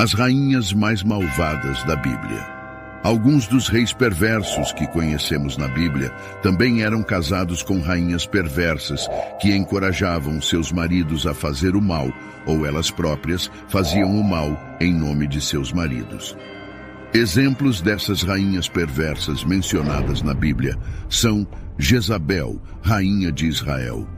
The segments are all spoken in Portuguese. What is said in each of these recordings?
As rainhas mais malvadas da Bíblia. Alguns dos reis perversos que conhecemos na Bíblia também eram casados com rainhas perversas que encorajavam seus maridos a fazer o mal, ou elas próprias faziam o mal em nome de seus maridos. Exemplos dessas rainhas perversas mencionadas na Bíblia são Jezabel, rainha de Israel.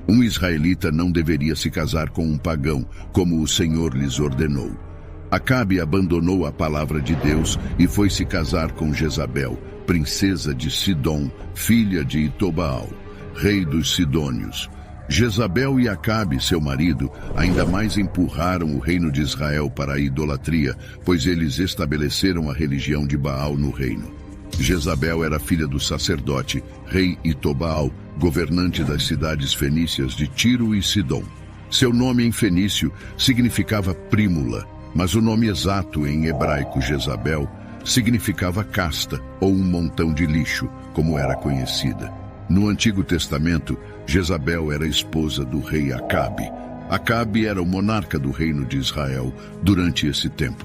Um israelita não deveria se casar com um pagão, como o Senhor lhes ordenou. Acabe abandonou a palavra de Deus e foi se casar com Jezabel, princesa de Sidom, filha de Itobaal, rei dos Sidônios. Jezabel e Acabe, seu marido, ainda mais empurraram o reino de Israel para a idolatria, pois eles estabeleceram a religião de Baal no reino. Jezabel era filha do sacerdote, rei Itobaal, governante das cidades fenícias de Tiro e Sidom. Seu nome em fenício significava prímula, mas o nome exato em hebraico Jezabel significava casta ou um montão de lixo, como era conhecida. No Antigo Testamento, Jezabel era esposa do rei Acabe. Acabe era o monarca do reino de Israel durante esse tempo.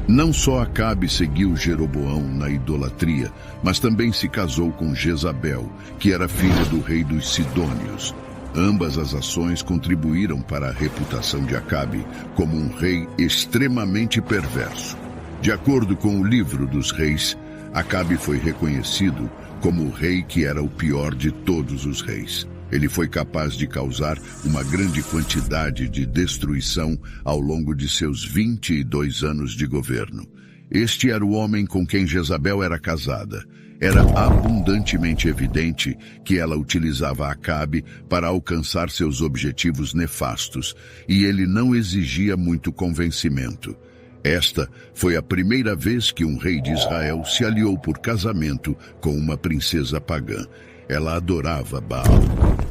Não só Acabe seguiu Jeroboão na idolatria, mas também se casou com Jezabel, que era filha do rei dos Sidônios. Ambas as ações contribuíram para a reputação de Acabe como um rei extremamente perverso. De acordo com o livro dos reis, Acabe foi reconhecido como o rei que era o pior de todos os reis. Ele foi capaz de causar uma grande quantidade de destruição ao longo de seus 22 anos de governo. Este era o homem com quem Jezabel era casada. Era abundantemente evidente que ela utilizava Acabe para alcançar seus objetivos nefastos, e ele não exigia muito convencimento. Esta foi a primeira vez que um rei de Israel se aliou por casamento com uma princesa pagã. Ela adorava Baal.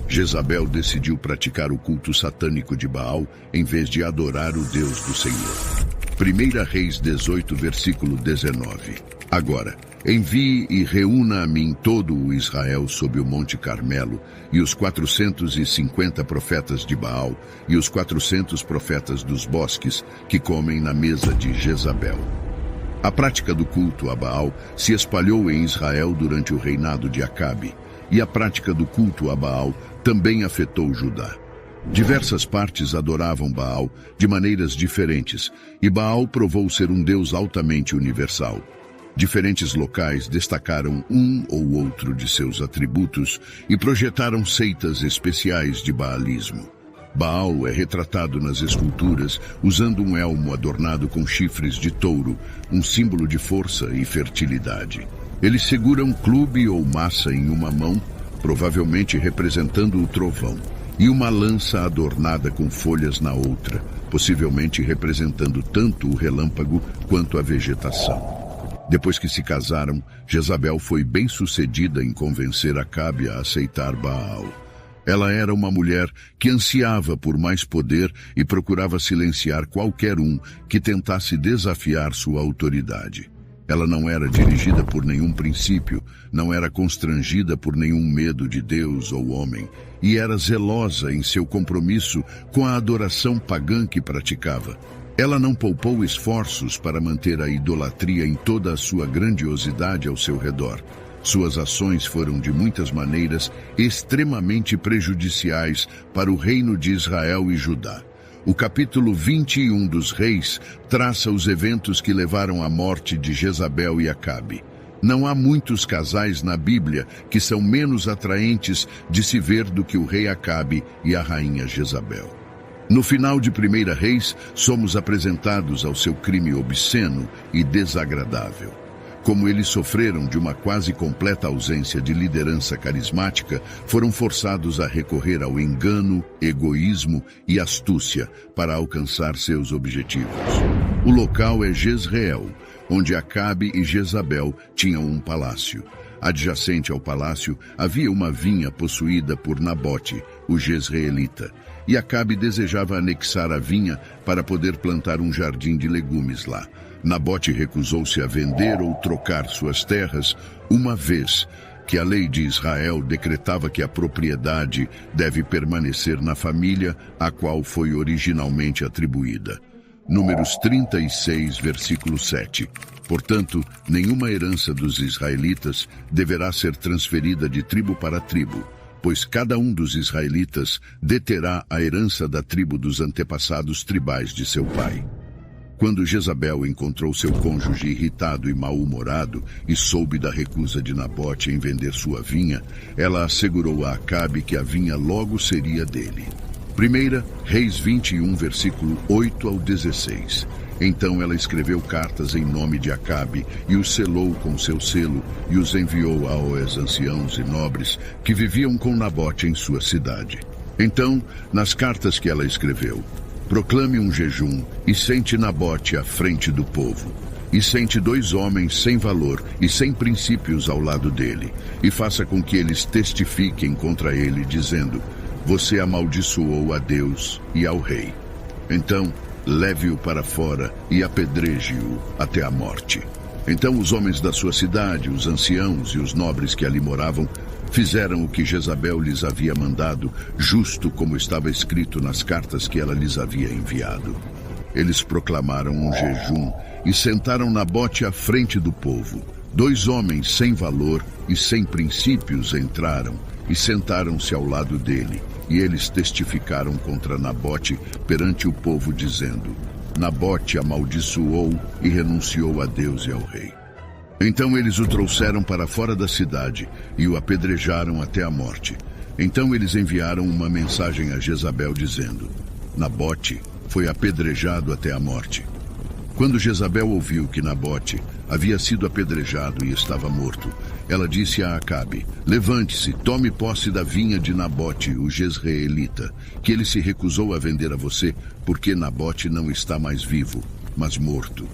Jezabel decidiu praticar o culto satânico de Baal em vez de adorar o Deus do Senhor. 1 Reis 18, versículo 19. Agora, envie e reúna a mim todo o Israel sob o Monte Carmelo, e os 450 profetas de Baal, e os 400 profetas dos bosques, que comem na mesa de Jezabel. A prática do culto a Baal se espalhou em Israel durante o reinado de Acabe, e a prática do culto a Baal também afetou Judá. Diversas partes adoravam Baal de maneiras diferentes, e Baal provou ser um deus altamente universal. Diferentes locais destacaram um ou outro de seus atributos e projetaram seitas especiais de baalismo. Baal é retratado nas esculturas usando um elmo adornado com chifres de touro, um símbolo de força e fertilidade. Ele segura um clube ou massa em uma mão, provavelmente representando o trovão, e uma lança adornada com folhas na outra, possivelmente representando tanto o relâmpago quanto a vegetação. Depois que se casaram, Jezabel foi bem-sucedida em convencer Acabe a aceitar Baal. Ela era uma mulher que ansiava por mais poder e procurava silenciar qualquer um que tentasse desafiar sua autoridade. Ela não era dirigida por nenhum princípio, não era constrangida por nenhum medo de Deus ou homem, e era zelosa em seu compromisso com a adoração pagã que praticava. Ela não poupou esforços para manter a idolatria em toda a sua grandiosidade ao seu redor. Suas ações foram, de muitas maneiras, extremamente prejudiciais para o reino de Israel e Judá. O capítulo 21 dos Reis traça os eventos que levaram à morte de Jezabel e Acabe. Não há muitos casais na Bíblia que são menos atraentes de se ver do que o rei Acabe e a rainha Jezabel. No final de 1 Reis, somos apresentados ao seu crime obsceno e desagradável. Como eles sofreram de uma quase completa ausência de liderança carismática, foram forçados a recorrer ao engano, egoísmo e astúcia para alcançar seus objetivos. O local é Jezreel, onde Acabe e Jezabel tinham um palácio. Adjacente ao palácio havia uma vinha possuída por Nabote, o jezreelita, e Acabe desejava anexar a vinha para poder plantar um jardim de legumes lá. Nabote recusou-se a vender ou trocar suas terras, uma vez que a lei de Israel decretava que a propriedade deve permanecer na família a qual foi originalmente atribuída. Números 36, versículo 7. Portanto, nenhuma herança dos israelitas deverá ser transferida de tribo para tribo, pois cada um dos israelitas deterá a herança da tribo dos antepassados tribais de seu pai. Quando Jezabel encontrou seu cônjuge irritado e mal-humorado e soube da recusa de Nabote em vender sua vinha, ela assegurou a Acabe que a vinha logo seria dele. 1 Reis 21, versículo 8 ao 16. Então ela escreveu cartas em nome de Acabe e os selou com seu selo e os enviou aos anciãos e nobres que viviam com Nabote em sua cidade. Então, nas cartas que ela escreveu, proclame um jejum e sente Nabote à frente do povo. E sente 2 homens sem valor e sem princípios ao lado dele, e faça com que eles testifiquem contra ele, dizendo: você amaldiçoou a Deus e ao rei. Então, leve-o para fora e apedreje-o até a morte. Então os homens da sua cidade, os anciãos e os nobres que ali moravam, fizeram o que Jezabel lhes havia mandado, justo como estava escrito nas cartas que ela lhes havia enviado. Eles proclamaram um jejum e sentaram Nabote à frente do povo. 2 homens sem valor e sem princípios entraram e sentaram-se ao lado dele. E eles testificaram contra Nabote perante o povo, dizendo: Nabote amaldiçoou e renunciou a Deus e ao rei. Então eles o trouxeram para fora da cidade e o apedrejaram até a morte. Então eles enviaram uma mensagem a Jezabel, dizendo: Nabote foi apedrejado até a morte. Quando Jezabel ouviu que Nabote havia sido apedrejado e estava morto, ela disse a Acabe: levante-se, tome posse da vinha de Nabote, o jezreelita, que ele se recusou a vender a você, porque Nabote não está mais vivo, mas morto.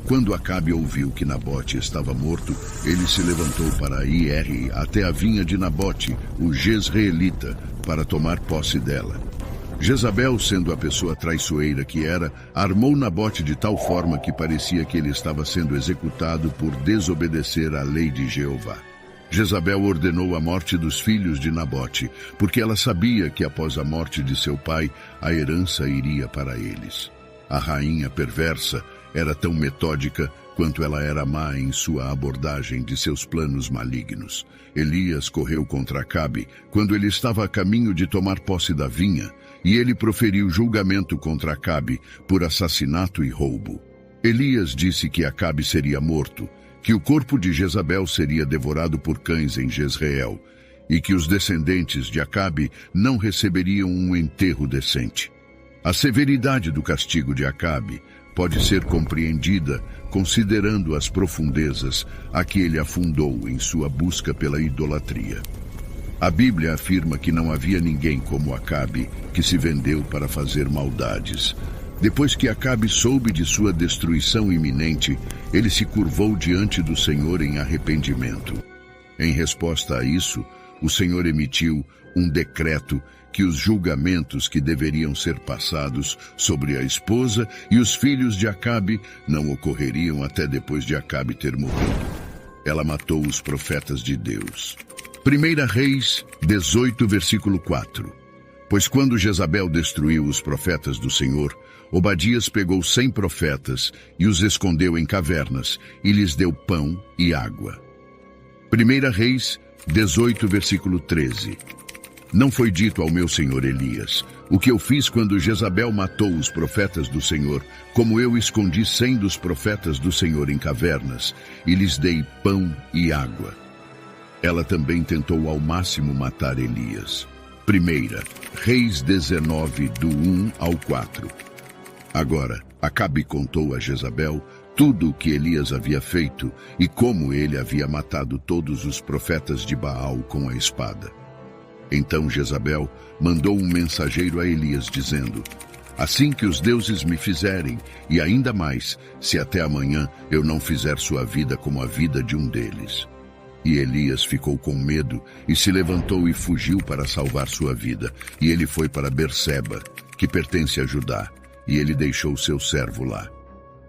Quando Acabe ouviu que Nabote estava morto, ele se levantou para ir até a vinha de Nabote, o jezreelita, para tomar posse dela. Jezabel, sendo a pessoa traiçoeira que era, armou Nabote de tal forma que parecia que ele estava sendo executado por desobedecer à lei de Jeová. Jezabel ordenou a morte dos filhos de Nabote, porque ela sabia que após a morte de seu pai, a herança iria para eles. A rainha perversa era tão metódica quanto ela era má em sua abordagem de seus planos malignos. Elias correu contra Acabe quando ele estava a caminho de tomar posse da vinha, e ele proferiu julgamento contra Acabe por assassinato e roubo. Elias disse que Acabe seria morto, que o corpo de Jezabel seria devorado por cães em Jezreel, e que os descendentes de Acabe não receberiam um enterro decente. A severidade do castigo de Acabe pode ser compreendida considerando as profundezas a que ele afundou em sua busca pela idolatria. A Bíblia afirma que não havia ninguém como Acabe que se vendeu para fazer maldades. Depois que Acabe soube de sua destruição iminente, ele se curvou diante do Senhor em arrependimento. Em resposta a isso, o Senhor emitiu um decreto que os julgamentos que deveriam ser passados sobre a esposa e os filhos de Acabe não ocorreriam até depois de Acabe ter morrido. Ela matou os profetas de Deus. 1 Reis 18, versículo 4. Pois quando Jezabel destruiu os profetas do Senhor, Obadias pegou 100 profetas e os escondeu em cavernas e lhes deu pão e água. 1 Reis 18, versículo 13. Não foi dito ao meu senhor Elias: o que eu fiz quando Jezabel matou os profetas do Senhor, como eu escondi 100 dos profetas do Senhor em cavernas e lhes dei pão e água. Ela também tentou ao máximo matar Elias. 1 Reis 19, do 1 ao 4. Agora, Acabe contou a Jezabel tudo o que Elias havia feito e como ele havia matado todos os profetas de Baal com a espada. Então Jezabel mandou um mensageiro a Elias, dizendo: assim que os deuses me fizerem, e ainda mais, se até amanhã eu não fizer sua vida como a vida de um deles. E Elias ficou com medo e se levantou e fugiu para salvar sua vida. E ele foi para Berseba, que pertence a Judá, e ele deixou seu servo lá.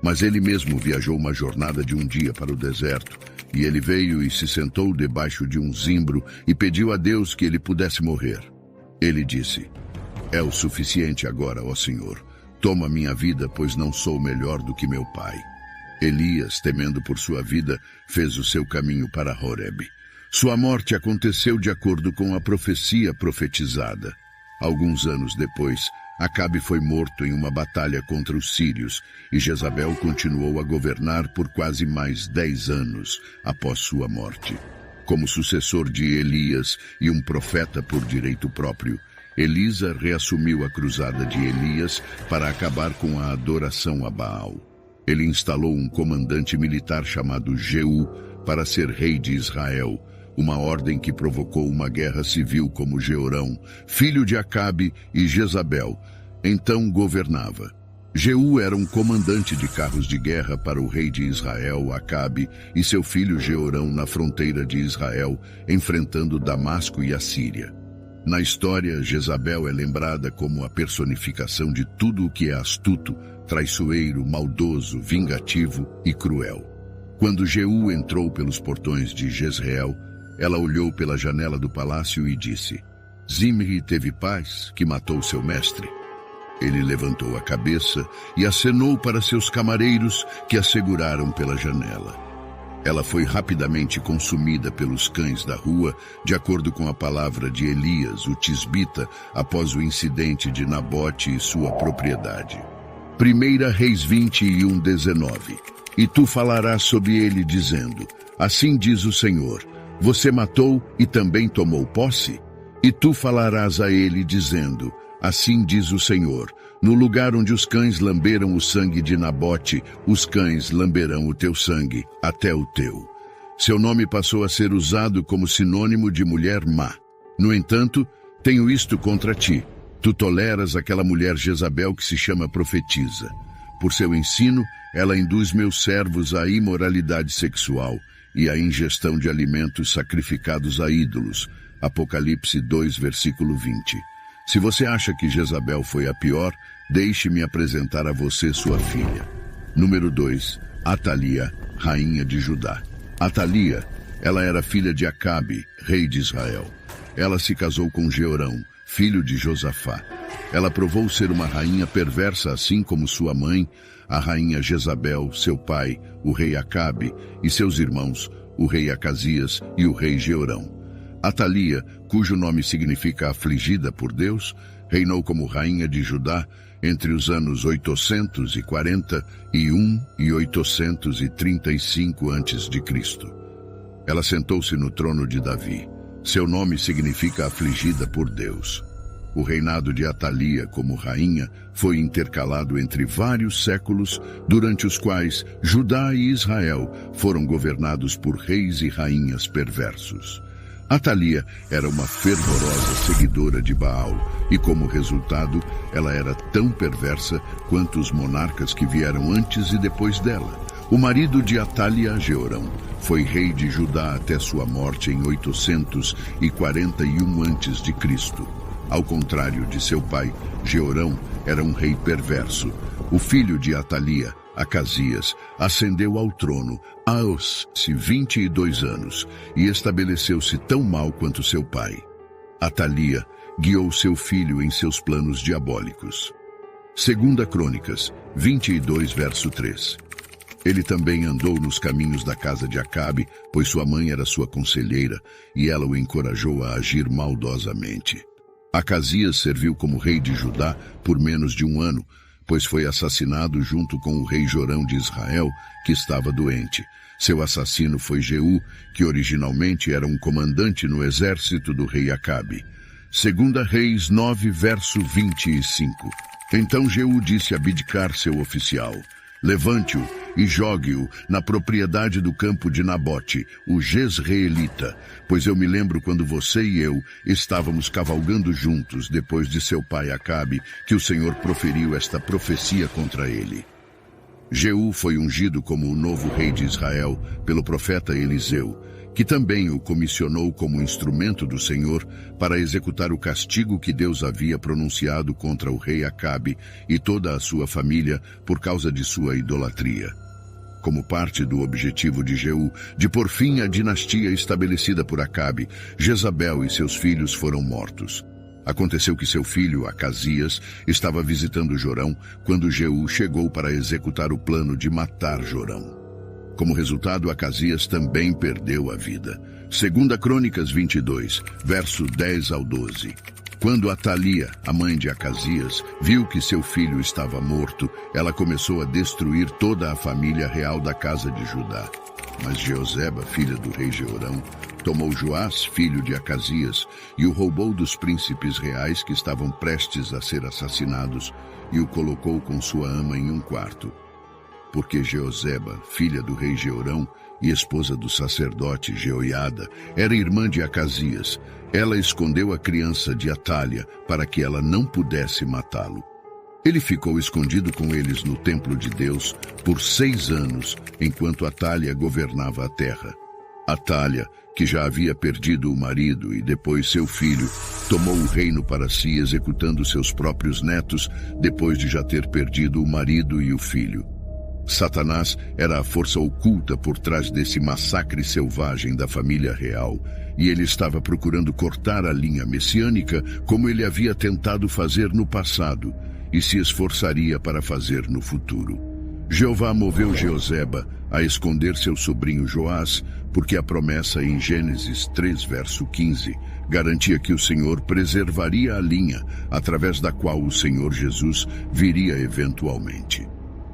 Mas ele mesmo viajou uma jornada de um dia para o deserto, e ele veio e se sentou debaixo de um zimbro e pediu a Deus que ele pudesse morrer. Ele disse: é o suficiente agora, ó Senhor. Toma minha vida, pois não sou melhor do que meu pai. Elias, temendo por sua vida, fez o seu caminho para Horebe. Sua morte aconteceu de acordo com a profecia profetizada. Alguns anos depois, Acabe foi morto em uma batalha contra os sírios, e Jezabel continuou a governar por quase mais 10 anos após sua morte. Como sucessor de Elias e um profeta por direito próprio, Elisa reassumiu a cruzada de Elias para acabar com a adoração a Baal. Ele instalou um comandante militar chamado Jeú para ser rei de Israel, uma ordem que provocou uma guerra civil como Jeorão, filho de Acabe, e Jezabel, então governava. Jeú era um comandante de carros de guerra para o rei de Israel, Acabe, e seu filho Jeorão na fronteira de Israel, enfrentando Damasco e a Síria. Na história, Jezabel é lembrada como a personificação de tudo o que é astuto, traiçoeiro, maldoso, vingativo e cruel. Quando Jeú entrou pelos portões de Jezreel, ela olhou pela janela do palácio e disse: Zimri teve paz, que matou seu mestre. Ele levantou a cabeça e acenou para seus camareiros, que a seguraram pela janela. Ela foi rapidamente consumida pelos cães da rua, de acordo com a palavra de Elias, o tisbita, após o incidente de Nabote e sua propriedade. 1 Reis 21:19. E tu falarás sobre ele, dizendo: Assim diz o Senhor, você matou e também tomou posse? E tu falarás a ele, dizendo: Assim diz o Senhor, no lugar onde os cães lamberam o sangue de Nabote, os cães lamberão o teu sangue, até o teu. Seu nome passou a ser usado como sinônimo de mulher má. No entanto, tenho isto contra ti. Tu toleras aquela mulher Jezabel que se chama profetisa. Por seu ensino, ela induz meus servos à imoralidade sexual e à ingestão de alimentos sacrificados a ídolos. Apocalipse 2, versículo 20. Se você acha que Jezabel foi a pior, deixe-me apresentar a você sua filha. Número 2. Atalia, rainha de Judá. Atalia, ela era filha de Acabe, rei de Israel. Ela se casou com Jeorão, filho de Josafá. Ela provou ser uma rainha perversa, assim como sua mãe, a rainha Jezabel, seu pai, o rei Acabe, e seus irmãos, o rei Acasias e o rei Jeorão. Atalia, cujo nome significa afligida por Deus, reinou como rainha de Judá entre os anos 841 e 835 a.C. Ela sentou-se no trono de Davi. Seu nome significa afligida por Deus. O reinado de Atalia como rainha foi intercalado entre vários séculos, durante os quais Judá e Israel foram governados por reis e rainhas perversos. Atalia era uma fervorosa seguidora de Baal e, como resultado, ela era tão perversa quanto os monarcas que vieram antes e depois dela. O marido de Atalia, Jeorão, foi rei de Judá até sua morte em 841 a.C. Ao contrário de seu pai, Jeorão era um rei perverso. O filho de Atalia, Acasias, ascendeu ao trono aos 22 anos e estabeleceu-se tão mal quanto seu pai. Atalia guiou seu filho em seus planos diabólicos. 2 Crônicas 22, verso 3. Ele também andou nos caminhos da casa de Acabe, pois sua mãe era sua conselheira, e ela o encorajou a agir maldosamente. Acasias serviu como rei de Judá por menos de um ano, pois foi assassinado junto com o rei Jorão de Israel, que estava doente. Seu assassino foi Jeú, que originalmente era um comandante no exército do rei Acabe. 2 Reis 9, verso 25. Então Jeú disse a Bidkar, seu oficial: Levante-o e jogue-o na propriedade do campo de Nabote, o Jezreelita, pois eu me lembro quando você e eu estávamos cavalgando juntos depois de seu pai Acabe, que o Senhor proferiu esta profecia contra ele. Jeú foi ungido como o novo rei de Israel pelo profeta Eliseu, que também o comissionou como instrumento do Senhor para executar o castigo que Deus havia pronunciado contra o rei Acabe e toda a sua família por causa de sua idolatria. Como parte do objetivo de Jeú de pôr fim à dinastia estabelecida por Acabe, Jezabel e seus filhos foram mortos. Aconteceu que seu filho, Acasias, estava visitando Jorão quando Jeú chegou para executar o plano de matar Jorão. Como resultado, Acasias também perdeu a vida. 2 Crônicas 22, verso 10 ao 12. Quando Atalia, a mãe de Acasias, viu que seu filho estava morto, ela começou a destruir toda a família real da casa de Judá. Mas Jeozeba, filha do rei Jeorão, tomou Joás, filho de Acasias, e o roubou dos príncipes reais que estavam prestes a ser assassinados, e o colocou com sua ama em um quarto. Porque Jeozeba, filha do rei Jeorão e esposa do sacerdote Jeoiada, era irmã de Acasias, ela escondeu a criança de Atalia para que ela não pudesse matá-lo. Ele ficou escondido com eles no templo de Deus por 6 anos, enquanto Atalia governava a terra. Atalia, que já havia perdido o marido e depois seu filho, tomou o reino para si, executando seus próprios netos, depois de já ter perdido o marido e o filho. Satanás era a força oculta por trás desse massacre selvagem da família real, e ele estava procurando cortar a linha messiânica como ele havia tentado fazer no passado, e se esforçaria para fazer no futuro. Jeová moveu Jeozeba a esconder seu sobrinho Joás, porque a promessa em Gênesis 3, verso 15, garantia que o Senhor preservaria a linha através da qual o Senhor Jesus viria eventualmente.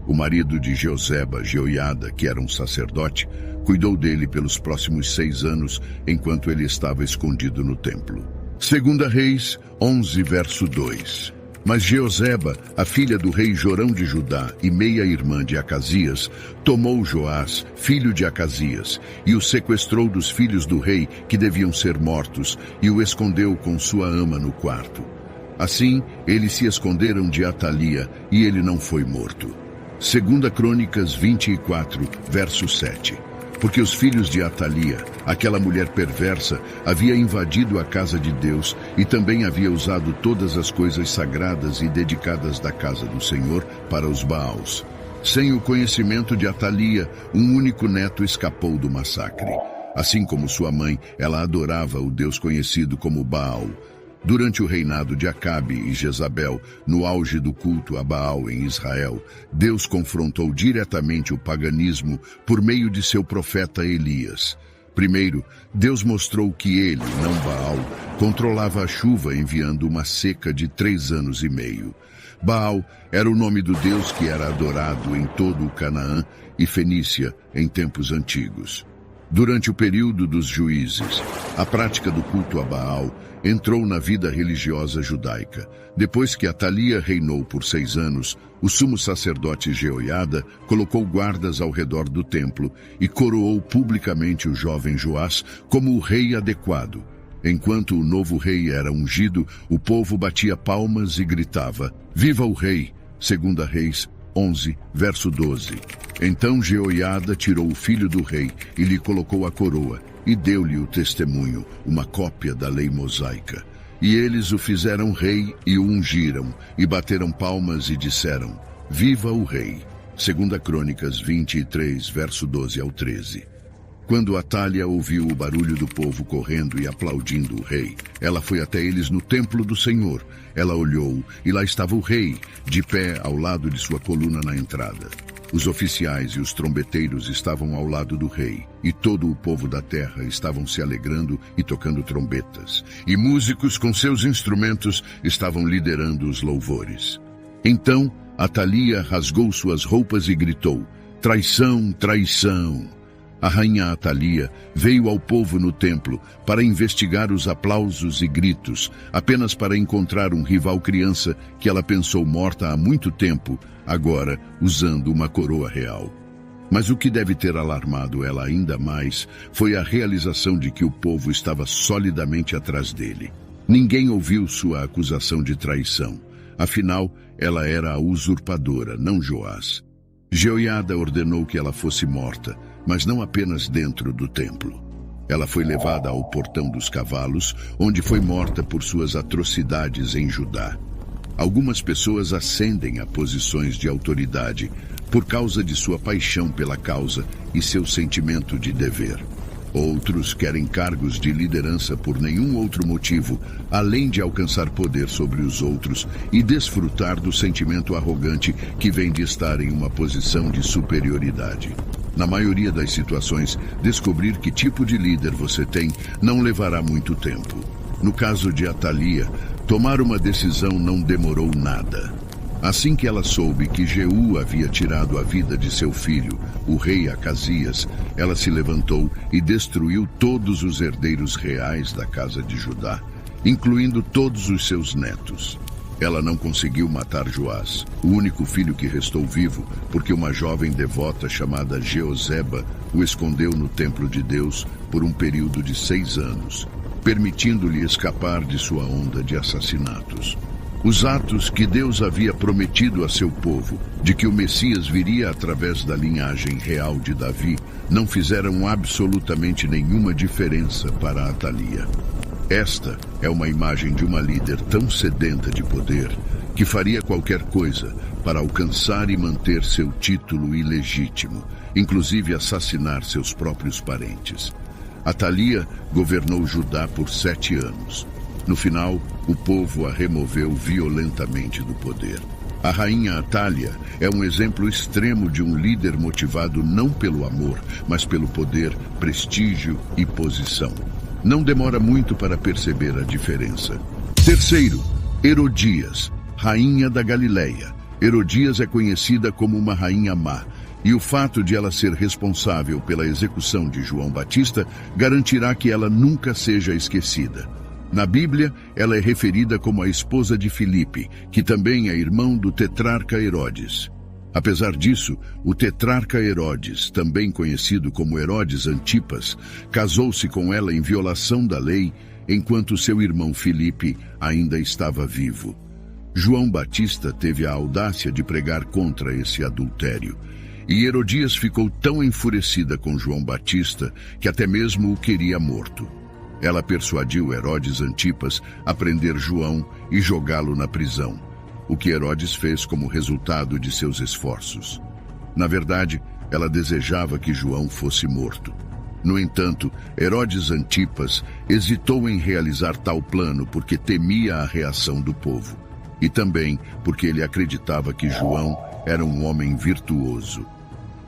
O marido de Jeozeba, Jeoiada, que era um sacerdote, cuidou dele pelos próximos 6 anos, enquanto ele estava escondido no templo. 2 Reis 11, verso 2. Mas Jeozeba, a filha do rei Jorão de Judá e meia-irmã de Acasias, tomou Joás, filho de Acasias, e o sequestrou dos filhos do rei que deviam ser mortos, e o escondeu com sua ama no quarto. Assim, eles se esconderam de Atalia, e ele não foi morto. 2 Crônicas 24, verso 7. Porque os filhos de Atalia, aquela mulher perversa, havia invadido a casa de Deus e também havia usado todas as coisas sagradas e dedicadas da casa do Senhor para os Baals. Sem o conhecimento de Atalia, um único neto escapou do massacre. Assim como sua mãe, ela adorava o Deus conhecido como Baal. Durante o reinado de Acabe e Jezabel, no auge do culto a Baal em Israel, Deus confrontou diretamente o paganismo por meio de seu profeta Elias. Primeiro, Deus mostrou que ele, não Baal, controlava a chuva enviando uma seca de 3 anos e meio. Baal era o nome do Deus que era adorado em todo o Canaã e Fenícia em tempos antigos. Durante o período dos juízes, a prática do culto a Baal entrou na vida religiosa judaica. Depois que Atalia reinou por 6 anos, o sumo sacerdote Jeoiada colocou guardas ao redor do templo e coroou publicamente o jovem Joás como o rei adequado. Enquanto o novo rei era ungido, o povo batia palmas e gritava: "Viva o rei!" 2 Reis 11, verso 12. Então Jeoiada tirou o filho do rei e lhe colocou a coroa, e deu-lhe o testemunho, uma cópia da lei mosaica. E eles o fizeram rei e o ungiram, e bateram palmas e disseram: "Viva o rei!" 2 Crônicas 23, verso 12 ao 13. Quando Atalia ouviu o barulho do povo correndo e aplaudindo o rei, ela foi até eles no templo do Senhor. Ela olhou, e lá estava o rei, de pé ao lado de sua coluna na entrada. Os oficiais e os trombeteiros estavam ao lado do rei, e todo o povo da terra estavam se alegrando e tocando trombetas, e músicos com seus instrumentos estavam liderando os louvores. Então Atalia rasgou suas roupas e gritou: "Traição, traição!" A rainha Atalia veio ao povo no templo para investigar os aplausos e gritos, apenas para encontrar um rival criança que ela pensou morta há muito tempo, agora usando uma coroa real. Mas o que deve ter alarmado ela ainda mais foi a realização de que o povo estava solidamente atrás dele. Ninguém ouviu sua acusação de traição. Afinal, ela era a usurpadora, não Joás. Jeoiada ordenou que ela fosse morta, mas não apenas dentro do templo. Ela foi levada ao portão dos cavalos, onde foi morta por suas atrocidades em Judá. Algumas pessoas ascendem a posições de autoridade por causa de sua paixão pela causa e seu sentimento de dever. Outros querem cargos de liderança por nenhum outro motivo, além de alcançar poder sobre os outros e desfrutar do sentimento arrogante que vem de estar em uma posição de superioridade. Na maioria das situações, descobrir que tipo de líder você tem não levará muito tempo. No caso de Atalia, tomar uma decisão não demorou nada. Assim que ela soube que Jeú havia tirado a vida de seu filho, o rei Acasias, ela se levantou e destruiu todos os herdeiros reais da casa de Judá, incluindo todos os seus netos. Ela não conseguiu matar Joás, o único filho que restou vivo, porque uma jovem devota chamada Jeoseba o escondeu no templo de Deus por um período de 6 anos, permitindo-lhe escapar de sua onda de assassinatos. Os atos que Deus havia prometido a seu povo, de que o Messias viria através da linhagem real de Davi, não fizeram absolutamente nenhuma diferença para Atalia. Esta é uma imagem de uma líder tão sedenta de poder que faria qualquer coisa para alcançar e manter seu título ilegítimo, inclusive assassinar seus próprios parentes. Atalia governou Judá por 7 anos. No final, o povo a removeu violentamente do poder. A rainha Atalia é um exemplo extremo de um líder motivado não pelo amor, mas pelo poder, prestígio e posição. Não demora muito para perceber a diferença. Terceiro, Herodias, rainha da Galileia. Herodias é conhecida como uma rainha má, e o fato de ela ser responsável pela execução de João Batista garantirá que ela nunca seja esquecida. Na Bíblia, ela é referida como a esposa de Filipe, que também é irmão do tetrarca Herodes. Apesar disso, o tetrarca Herodes, também conhecido como Herodes Antipas, casou-se com ela em violação da lei, enquanto seu irmão Filipe ainda estava vivo. João Batista teve a audácia de pregar contra esse adultério. E Herodias ficou tão enfurecida com João Batista que até mesmo o queria morto. Ela persuadiu Herodes Antipas a prender João e jogá-lo na prisão, o que Herodes fez como resultado de seus esforços. Na verdade, ela desejava que João fosse morto. No entanto, Herodes Antipas hesitou em realizar tal plano porque temia a reação do povo, e também porque ele acreditava que João era um homem virtuoso.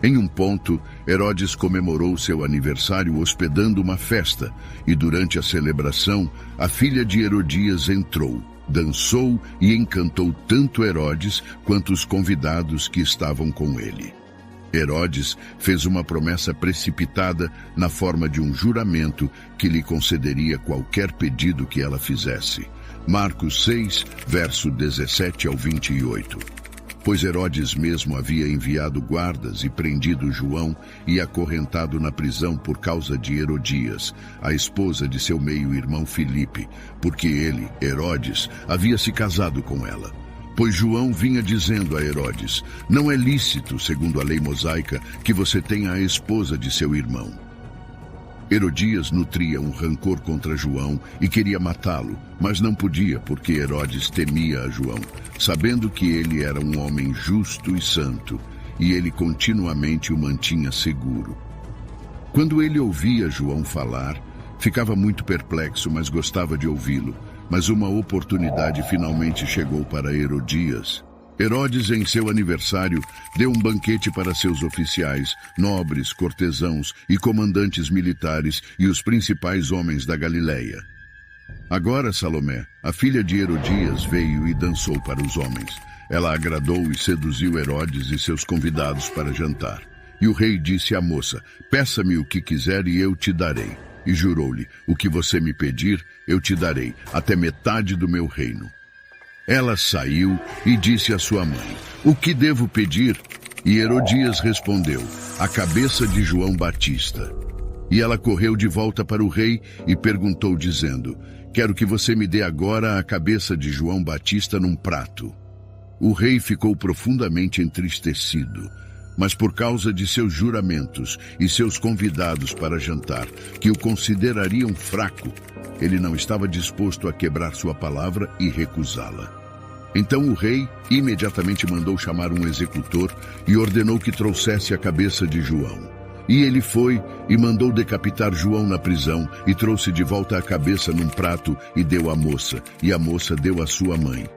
Em um ponto, Herodes comemorou seu aniversário hospedando uma festa, e durante a celebração, a filha de Herodias entrou, dançou e encantou tanto Herodes quanto os convidados que estavam com ele. Herodes fez uma promessa precipitada na forma de um juramento que lhe concederia qualquer pedido que ela fizesse. Marcos 6, verso 17 ao 28. Pois Herodes mesmo havia enviado guardas e prendido João e acorrentado na prisão por causa de Herodias, a esposa de seu meio-irmão Filipe, porque ele, Herodes, havia se casado com ela. Pois João vinha dizendo a Herodes: não é lícito, segundo a lei mosaica, que você tenha a esposa de seu irmão. Herodias nutria um rancor contra João e queria matá-lo, mas não podia porque Herodes temia a João, sabendo que ele era um homem justo e santo, e ele continuamente o mantinha seguro. Quando ele ouvia João falar, ficava muito perplexo, mas gostava de ouvi-lo. Mas uma oportunidade finalmente chegou para Herodias. Herodes, em seu aniversário, deu um banquete para seus oficiais, nobres, cortesãos e comandantes militares e os principais homens da Galileia. Agora Salomé, a filha de Herodias, veio e dançou para os homens. Ela agradou e seduziu Herodes e seus convidados para jantar. E o rei disse à moça: peça-me o que quiser e eu te darei. E jurou-lhe: o que você me pedir, eu te darei, até metade do meu reino. Ela saiu e disse à sua mãe: o que devo pedir? E Herodias respondeu: a cabeça de João Batista. E ela correu de volta para o rei e perguntou, dizendo: quero que você me dê agora a cabeça de João Batista num prato. O rei ficou profundamente entristecido, mas por causa de seus juramentos e seus convidados para jantar, que o considerariam fraco, ele não estava disposto a quebrar sua palavra e recusá-la. Então o rei imediatamente mandou chamar um executor e ordenou que trouxesse a cabeça de João. E ele foi e mandou decapitar João na prisão e trouxe de volta a cabeça num prato e deu à moça, e a moça deu à sua mãe.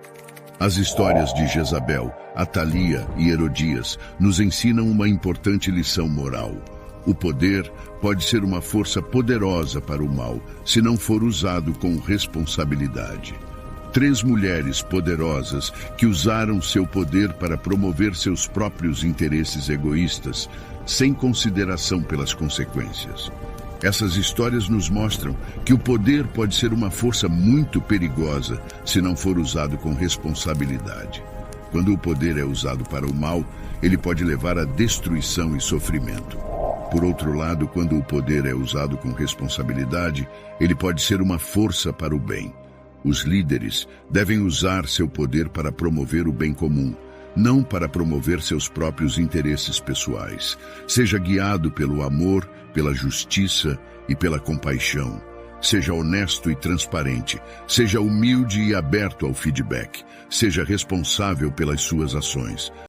As histórias de Jezabel, Atalia e Herodias nos ensinam uma importante lição moral. O poder pode ser uma força poderosa para o mal, se não for usado com responsabilidade. 3 mulheres poderosas que usaram seu poder para promover seus próprios interesses egoístas, sem consideração pelas consequências. Essas histórias nos mostram que o poder pode ser uma força muito perigosa se não for usado com responsabilidade. Quando o poder é usado para o mal, ele pode levar à destruição e sofrimento. Por outro lado, quando o poder é usado com responsabilidade, ele pode ser uma força para o bem. Os líderes devem usar seu poder para promover o bem comum, não para promover seus próprios interesses pessoais. Seja guiado pelo amor, pela justiça e pela compaixão. Seja honesto e transparente. Seja humilde e aberto ao feedback. Seja responsável pelas suas ações.